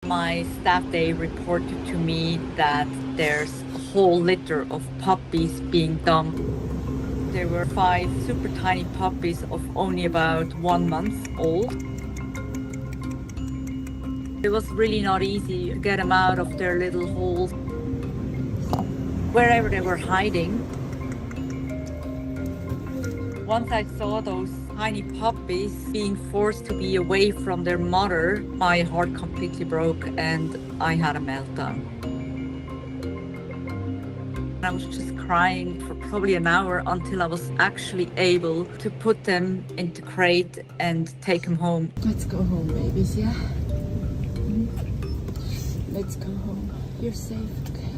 My staff, they reported to me that there's a whole litter of puppies being dumped. There were 5 super tiny puppies of only about 1 month old. It was really not easy to get them out of their little holes, wherever they were hiding. Once I saw those tiny puppies being forced to be away from their mother, my heart completely broke and I had a meltdown. I was just crying for probably an hour until I was actually able to put them into crate and take them home. Let's go home, babies, yeah? Let's go home. You're safe, okay?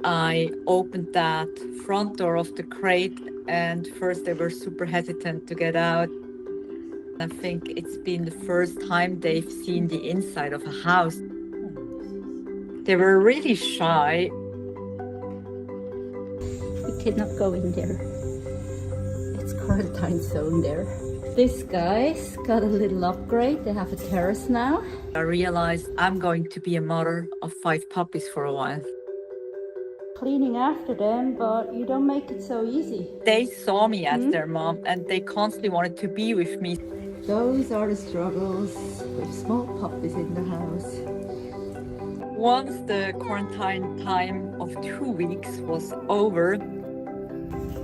I opened that front door of the crate and first they were super hesitant to get out. I think it's been the first time they've seen the inside of a house. They were really shy. We cannot go in there. It's quarantine zone there. This guy's got a little upgrade. They have a terrace now. I realized I'm going to be a mother of 5 puppies for a while. Cleaning after them, but you don't make it so easy. They saw me as their mom and they constantly wanted to be with me. Those are the struggles with small puppies in the house. Once the quarantine time of 2 weeks was over,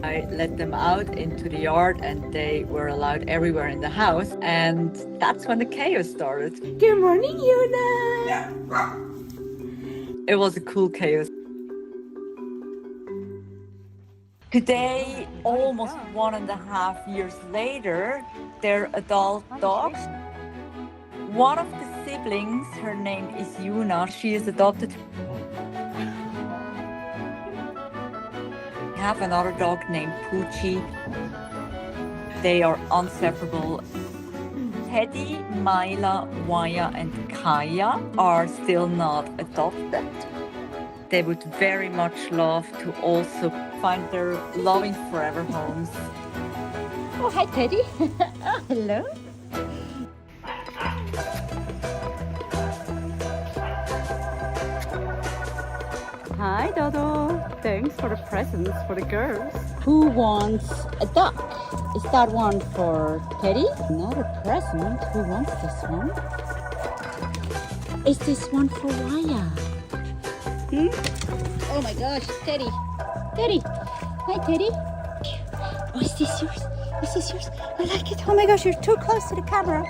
I let them out into the yard and they were allowed everywhere in the house, and that's when the chaos started. Good morning, Yuna! It was a cool chaos. Today, almost 1.5 years later, they're adult dogs. One of the siblings, her name is Yuna, she is adopted. We have another dog named Poochie. They are inseparable. Teddy, Myla, Waya, and Kaya are still not adopted. They would very much love to also find their loving forever homes. Oh, hi, Teddy. Hello. Hi, Dodo. Thanks for the presents for the girls. Who wants a duck? Is that one for Teddy? Another present. Who wants this one? Is this one for Waya? Oh my gosh, Teddy. Teddy. Hi, Teddy. Oh, is this yours? Is this yours? I like it. Oh my gosh, you're too close to the camera.